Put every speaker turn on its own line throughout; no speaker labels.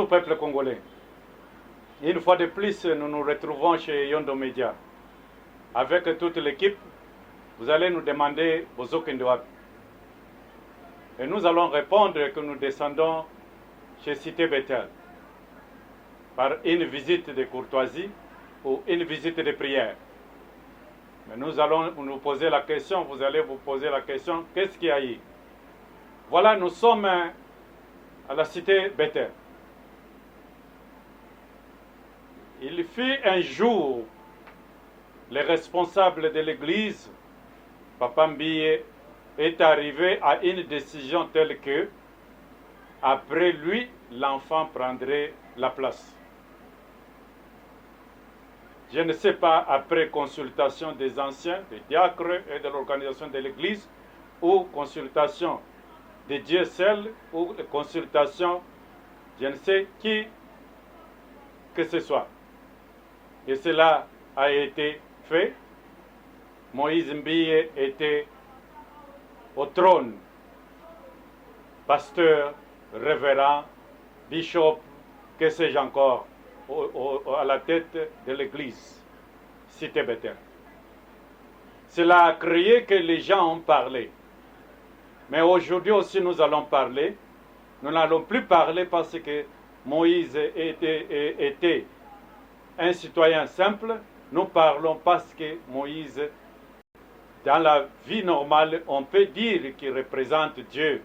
Bonjour peuple congolais. Une fois de plus, nous nous retrouvons chez Yondo Media. Avec toute l'équipe, vous allez nous demander vos Kindoab. Et nous allons répondre que nous descendons chez Cité Bethel par une visite de courtoisie ou une visite de prière. Mais nous allons nous poser la question, vous allez vous poser la question, qu'est-ce qu'il y a eu? Voilà, nous sommes à la Cité Bethel. Il fut un jour, le responsable de l'église, Papa Mbiye, est arrivé à une décision telle que, après lui, l'enfant prendrait la place. Je ne sais pas, après consultation des anciens, des diacres et de l'organisation de l'église, ou consultation de Dieu seul, ou consultation, je ne sais qui que ce soit. Et cela a été fait. Moïse Mbiye était au trône, pasteur, révérend, bishop, que sais-je encore, à la tête de l'église, Cité Bethel. Cela a créé que les gens ont parlé. Mais aujourd'hui aussi nous allons parler. Nous n'allons plus parler parce que Moïse était un citoyen simple. Nous parlons parce que Moïse, dans la vie normale, on peut dire qu'il représente Dieu.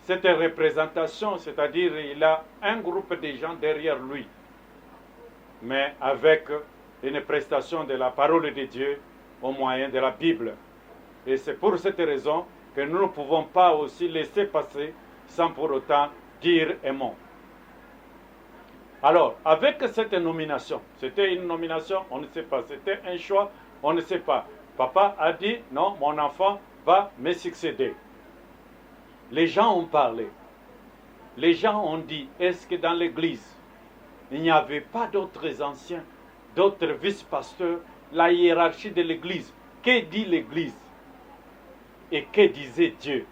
Cette représentation, c'est-à-dire il a un groupe de gens derrière lui, mais avec une prestation de la parole de Dieu au moyen de la Bible. Et c'est pour cette raison que nous ne pouvons pas aussi laisser passer sans pour autant dire un mot. Alors, avec cette nomination, c'était une nomination, on ne sait pas, c'était un choix, on ne sait pas. Papa a dit, non, mon enfant va me succéder. Les gens ont parlé. Les gens ont dit, est-ce que dans l'église, il n'y avait pas d'autres anciens, d'autres vice-pasteurs, la hiérarchie de l'église? Que dit l'église? Et que disait Dieu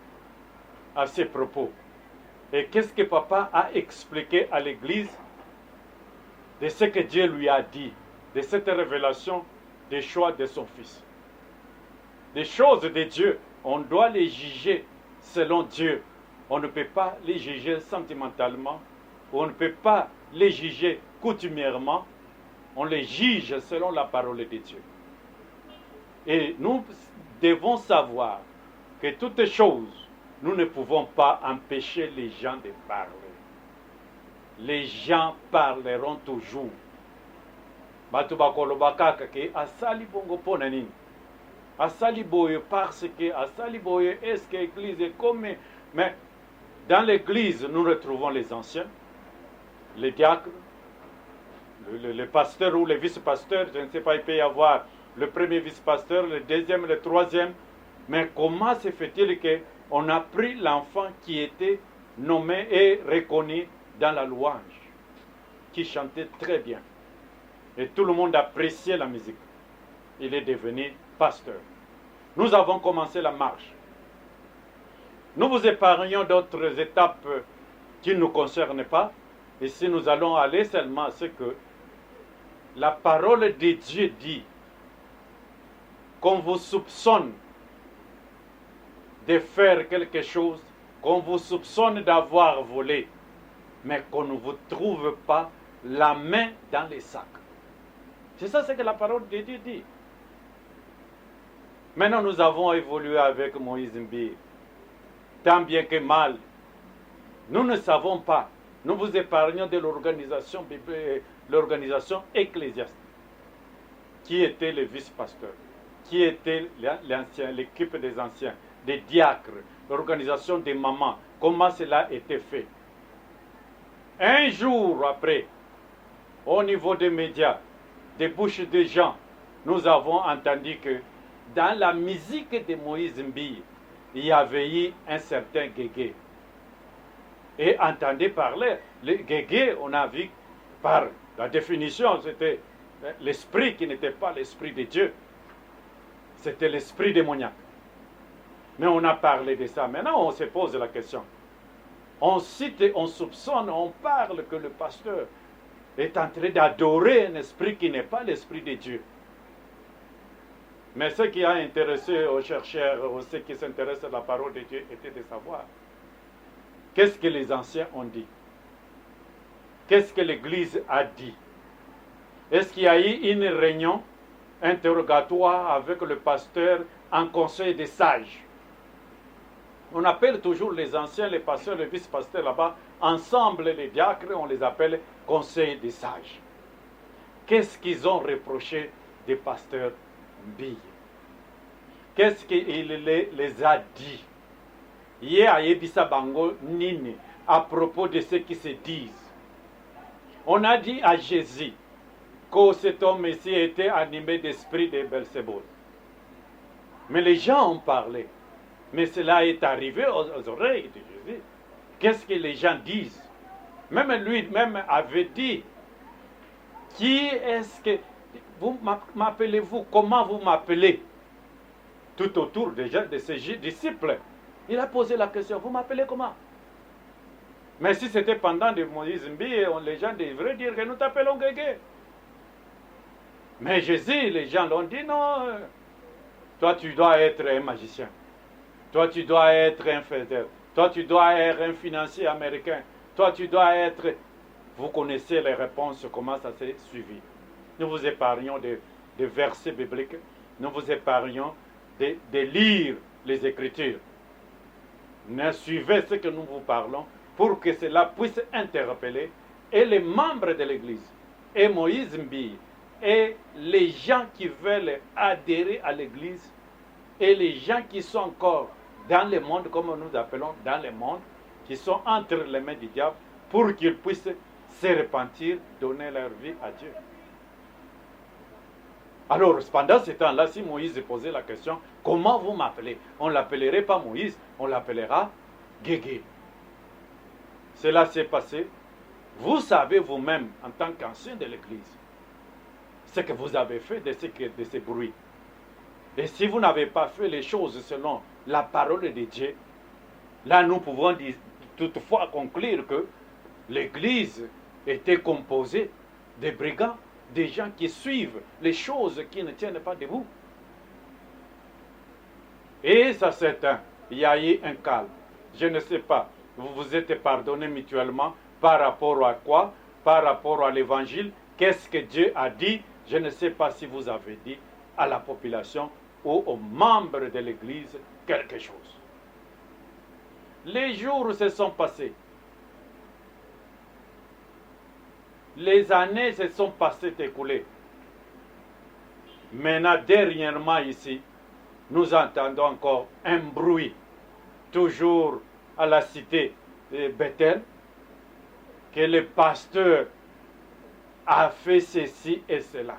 à ces propos? Et qu'est-ce que papa a expliqué à l'église de ce que Dieu lui a dit, de cette révélation des choix de son fils? Des choses de Dieu, on doit les juger selon Dieu. On ne peut pas les juger sentimentalement, on ne peut pas les juger coutumièrement, on les juge selon la parole de Dieu. Et nous devons savoir que toutes choses, nous ne pouvons pas empêcher les gens de parler. Les gens parleront toujours. Batu bakolobaka ke asali bongo pona nini? Asali boye parce que asali boye est-ce que l'église est comme... Mais dans l'église, nous retrouvons les anciens, les diacres, le pasteur ou le vice-pasteur. Je ne sais pas, il peut y avoir le premier vice-pasteur, le deuxième, le troisième. Mais comment se fait-il qu'on a pris l'enfant qui était nommé et reconnu dans la louange, qui chantait très bien, et tout le monde appréciait la musique? Il est devenu pasteur. Nous avons commencé la marche. Nous vous épargnons d'autres étapes qui ne nous concernent pas. Ici, nous allons aller seulement à ce que la parole de Dieu dit. Qu'on vous soupçonne de faire quelque chose, qu'on vous soupçonne d'avoir volé, mais qu'on ne vous trouve pas la main dans les sacs. C'est ça ce que la parole de Dieu dit. Maintenant, nous avons évolué avec Moïse Mbiye. Tant bien que mal, nous ne savons pas. Nous vous épargnons de l'organisation ecclésiastique. Qui était le vice-pasteur? Qui était l'ancien, l'équipe des anciens, des diacres, l'organisation des mamans? Comment cela a été fait? Un jour après, au niveau des médias, des bouches des gens, nous avons entendu que dans la musique de Moïse Mbiye, il y avait eu un certain Guégué. Et entendez parler, le Guégué, on a vu par la définition, c'était l'esprit qui n'était pas l'esprit de Dieu. C'était l'esprit démoniaque. Mais on a parlé de ça. Maintenant, on se pose la question. On cite, on soupçonne, on parle que le pasteur est en train d'adorer un esprit qui n'est pas l'esprit de Dieu. Mais ce qui a intéressé aux chercheurs, aux ceux qui s'intéressent à la parole de Dieu, était de savoir qu'est-ce que les anciens ont dit. Qu'est-ce que l'Église a dit? Est-ce qu'il y a eu une réunion interrogatoire avec le pasteur en conseil des sages? On appelle toujours les anciens, les pasteurs, les vice-pasteurs là-bas, ensemble les diacres, on les appelle conseil des sages. Qu'est-ce qu'ils ont reproché des pasteurs Mbille? Qu'est-ce qu'il les a dit? Hier, Yebisa Bango Nini, à propos de ce qui se disent. On a dit à Jésus que cet homme-ci était animé d'esprit de Belzébuth. Mais les gens ont parlé. Mais cela est arrivé aux oreilles de Jésus. Qu'est-ce que les gens disent? Même lui-même avait dit, qui est-ce que vous m'appelez-vous? Comment vous m'appelez? Tout autour déjà de ses disciples. Il a posé la question, vous m'appelez comment? Mais si c'était pendant de Moïse Mbille, les gens devraient dire que nous t'appelons Guégué. Mais Jésus, les gens l'ont dit, non, toi tu dois être un magicien. Toi tu dois être un faiseur. Toi tu dois être un financier américain. Toi tu dois être... Vous connaissez les réponses, comment ça s'est suivi. Nous vous épargnons des versets bibliques. Nous vous épargnons de lire les Écritures. Ne suivez ce que nous vous parlons pour que cela puisse interpeller et les membres de l'Église, et Moïse Mbille, et les gens qui veulent adhérer à l'Église, et les gens qui sont encore dans le monde, comme nous appelons dans le monde, qui sont entre les mains du diable, pour qu'ils puissent se repentir, donner leur vie à Dieu. Alors, pendant ce temps-là, si Moïse posait la question, comment vous m'appelez? On ne l'appellerait pas Moïse, on l'appellera Guégué. Cela s'est passé. Vous savez vous-même, en tant qu'ancien de l'Église, ce que vous avez fait de ces bruits. Et si vous n'avez pas fait les choses selon la parole de Dieu, là nous pouvons toutefois conclure que l'Église était composée de brigands, des gens qui suivent les choses qui ne tiennent pas debout. Et ça c'est il y a eu un calme. Je ne sais pas, vous vous êtes pardonné mutuellement par rapport à quoi? Par rapport à l'évangile. Qu'est-ce que Dieu a dit? Je ne sais pas si vous avez dit à la population ou aux membres de l'Église quelque chose. Les jours se sont passés. Les années se sont passées, écoulées. Maintenant, dernièrement ici, nous entendons encore un bruit, toujours à la cité de Bethel, que le pasteur a fait ceci et cela.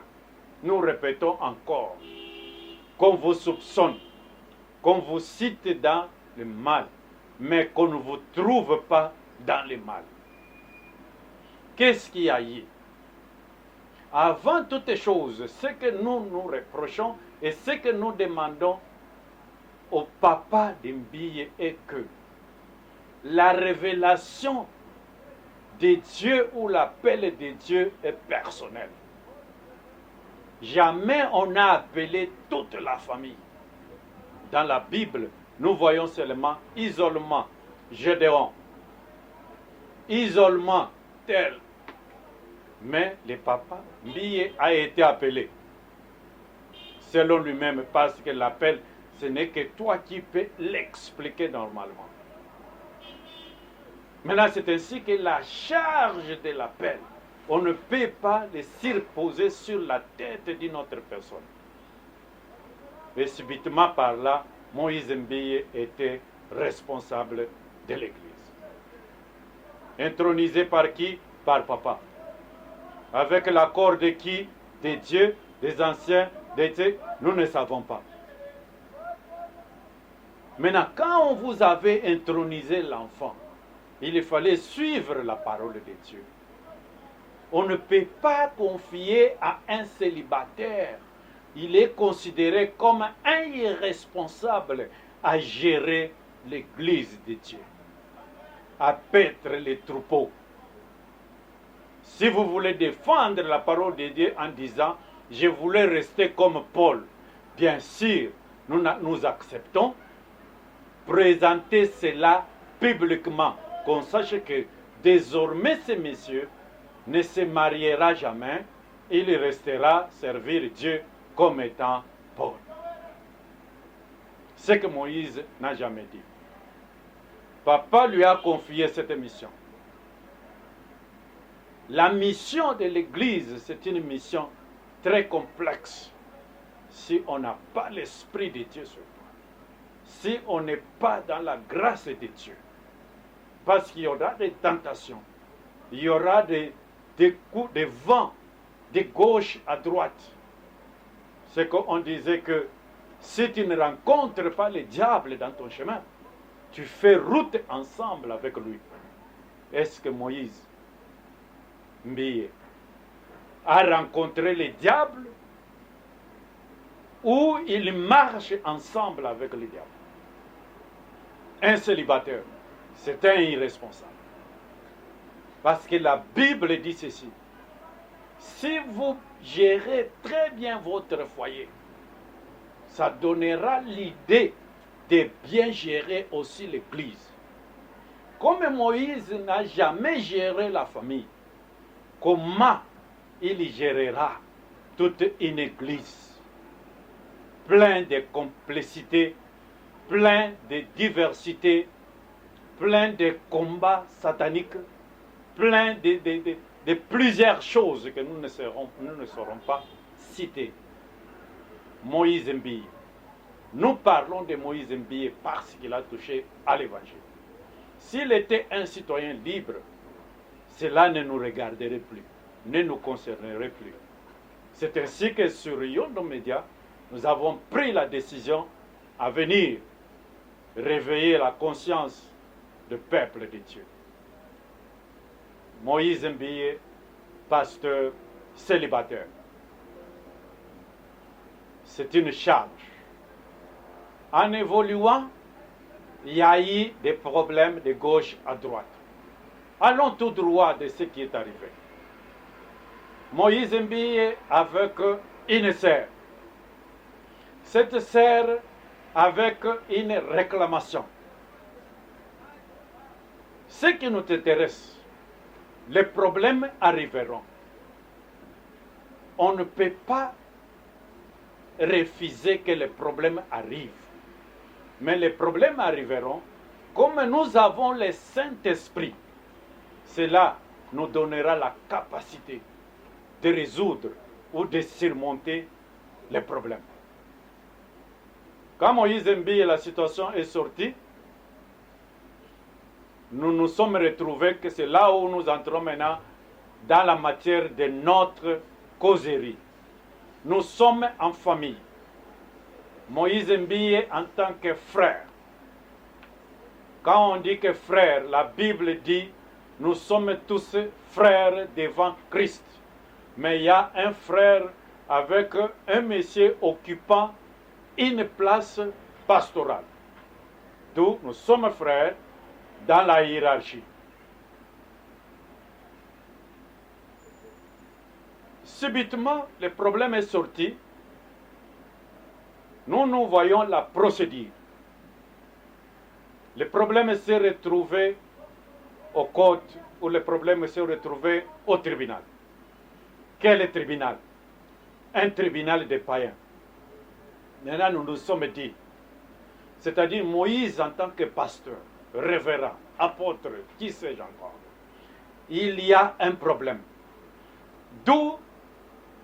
Nous répétons encore, qu'on vous soupçonne, qu'on vous cite dans le mal, mais qu'on ne vous trouve pas dans le mal. Qu'est-ce qu'il y a eu? Avant toutes choses, ce que nous nous reprochons et ce que nous demandons au papa d'Mbille est que la révélation de Dieu ou l'appel de Dieu est personnel. Jamais on n'a appelé toute la famille. Dans la Bible, nous voyons seulement isolement, Gédéon, isolement tel. Mais le papa Mbille a été appelé selon lui-même parce que l'appel, ce n'est que toi qui peux l'expliquer normalement. Maintenant, c'est ainsi que la charge de l'appel, on ne peut pas le surposer sur la tête d'une autre personne. Et subitement par là, Moïse Mbille était responsable de l'Église. Intronisé par qui? Par papa. Avec l'accord de qui? De Dieu, des anciens, nous ne savons pas. Maintenant, quand on vous avait intronisé l'enfant, il fallait suivre la parole de Dieu. On ne peut pas confier à un célibataire. Il est considéré comme un irresponsable à gérer l'Église de Dieu. à paître les troupeaux. Si vous voulez défendre la parole de Dieu en disant « Je voulais rester comme Paul », bien sûr, nous acceptons. Présenter cela publiquement, qu'on sache que désormais ce monsieur ne se mariera jamais, il restera servir Dieu comme étant Paul. Ce que Moïse n'a jamais dit. Papa lui a confié cette mission. La mission de l'Église, c'est une mission très complexe. Si on n'a pas l'Esprit de Dieu sur toi, si on n'est pas dans la grâce de Dieu, parce qu'il y aura des tentations, il y aura des coups, des vents, de gauche à droite. C'est qu'on disait que si tu ne rencontres pas le diable dans ton chemin, tu fais route ensemble avec lui. Est-ce que Moïse Mbiye a rencontré le diable ou il marche ensemble avec le diable? Un célibataire, c'est un irresponsable. Parce que la Bible dit ceci. Si vous gérez très bien votre foyer, ça donnera l'idée de bien gérer aussi l'Église. Comme Moïse n'a jamais géré la famille, comment il gérera toute une Église? Plein de complexité, plein de diversité, plein de combats sataniques, plein de plusieurs choses que nous ne saurons pas citer. Moïse Mbiye. Nous parlons de Moïse Mbiye parce qu'il a touché à l'Évangile. S'il était un citoyen libre, cela ne nous regarderait plus, ne nous concernerait plus. C'est ainsi que sur Yondo Média, nous avons pris la décision à venir réveiller la conscience du peuple de Dieu. Moïse Mbiye, pasteur célibataire. C'est une charge. En évoluant, il y a eu des problèmes de gauche à droite. Allons tout droit de ce qui est arrivé. Moïse Mbiye avec une sœur. Cette sœur avec une réclamation. Ce qui nous intéresse, les problèmes arriveront. On ne peut pas refuser que les problèmes arrivent. Mais les problèmes arriveront. Comme nous avons le Saint-Esprit, cela nous donnera la capacité de résoudre ou de surmonter les problèmes. Quand Moïse Mbiye, la situation est sortie, nous nous sommes retrouvés que c'est là où nous entrons maintenant dans la matière de notre causerie. Nous sommes en famille. Moïse Mbiye en tant que frère. Quand on dit que frère, la Bible dit nous sommes tous frères devant Christ. Mais il y a un frère avec un monsieur occupant une place pastorale. D'où nous sommes frères dans la hiérarchie. Subitement, le problème est sorti. Nous voyons la procédure. Le problème s'est retrouvé au code ou le problème s'est retrouvé au tribunal. Quel tribunal? Un tribunal des païens. Maintenant, nous nous sommes dit, c'est-à-dire Moïse en tant que pasteur, révérend, apôtre, qui sais-je encore, il y a un problème. D'où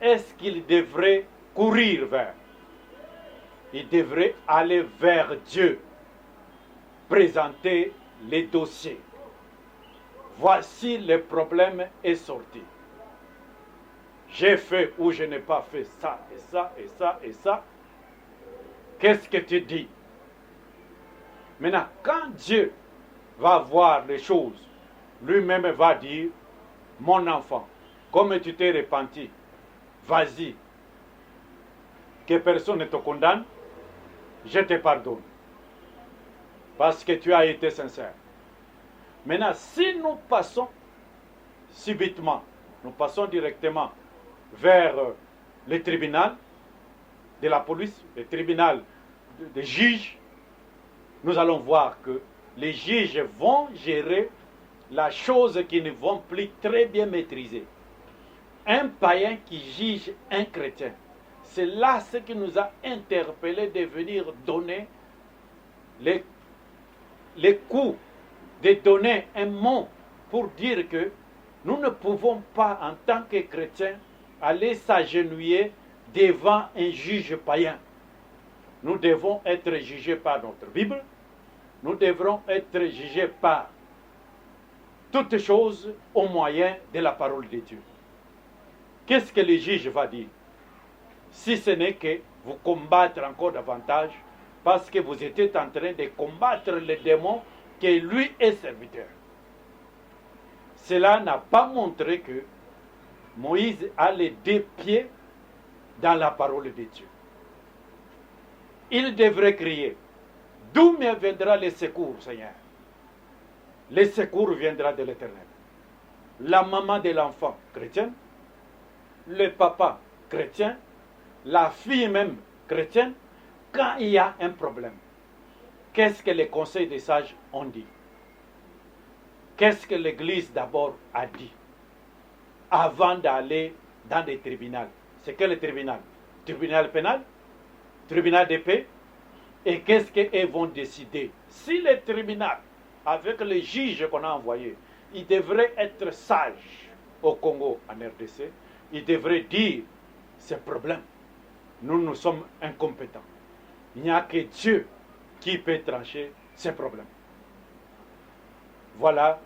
est-ce qu'il devrait courir vers? Il devrait aller vers Dieu, présenter les dossiers. Voici le problème est sorti. J'ai fait ou je n'ai pas fait ça et ça et ça et ça. Qu'est-ce que tu dis? Maintenant, quand Dieu va voir les choses, lui-même va dire, mon enfant, comme tu t'es repenti, vas-y, que personne ne te condamne, je te pardonne. Parce que tu as été sincère. Maintenant, si nous passons subitement, nous passons directement vers le tribunal de la police, le tribunal des juges, nous allons voir que les juges vont gérer la chose qu'ils ne vont plus très bien maîtriser. Un païen qui juge un chrétien, c'est là ce qui nous a interpellés de venir donner les coups, de donner un mot pour dire que nous ne pouvons pas, en tant que chrétiens, aller s'agenouiller devant un juge païen. Nous devons être jugés par notre Bible. Nous devrons être jugés par toutes choses au moyen de la parole de Dieu. Qu'est-ce que le juge va dire? Si ce n'est que vous combattre encore davantage parce que vous étiez en train de combattre le démon qui lui est serviteur. Cela n'a pas montré que Moïse a les deux pieds dans la parole de Dieu. Il devrait crier, d'où me viendra le secours, Seigneur? Le secours viendra de l'Éternel. La maman de l'enfant chrétienne, le papa chrétien, la fille même chrétienne, quand il y a un problème, qu'est-ce que les conseils des sages ont dit? Qu'est-ce que l'Église d'abord a dit avant d'aller dans des tribunaux? C'est quel tribunal? Tribunal pénal? Tribunal de paix? Et qu'est-ce qu'ils vont décider? Si le tribunal, avec les juges qu'on a envoyés, ils devraient être sages au Congo, en RDC, ils devraient dire ce problème. Nous sommes incompétents. Il n'y a que Dieu qui peut trancher ces problèmes. Voilà,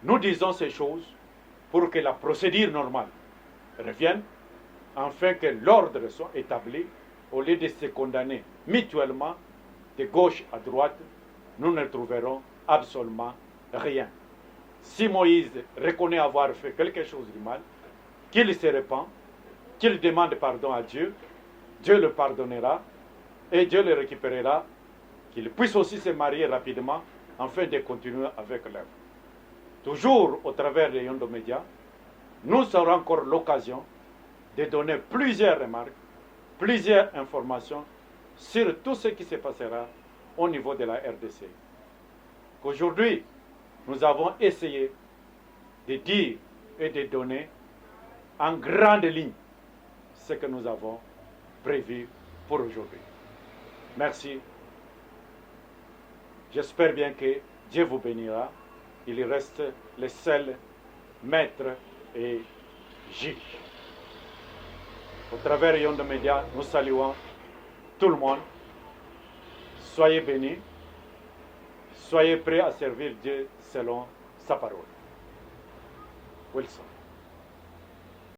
nous disons ces choses pour que la procédure normale revienne, afin que l'ordre soit établi, au lieu de se condamner mutuellement de gauche à droite, nous ne trouverons absolument rien. Si Moïse reconnaît avoir fait quelque chose de mal, qu'il se repent, qu'il demande pardon à Dieu, Dieu le pardonnera et Dieu le récupérera, qu'il puisse aussi se marier rapidement afin de continuer avec l'œuvre. Toujours au travers des Yondo Média, nous aurons encore l'occasion de donner plusieurs remarques, plusieurs informations sur tout ce qui se passera au niveau de la RDC. Aujourd'hui, nous avons essayé de dire et de donner en grande ligne ce que nous avons prévu pour aujourd'hui. Merci. J'espère bien que Dieu vous bénira. Il reste le seul maître et juge. Au travers Yondo Média, nous saluons tout le monde. Soyez bénis. Soyez prêts à servir Dieu selon sa parole. Wilson.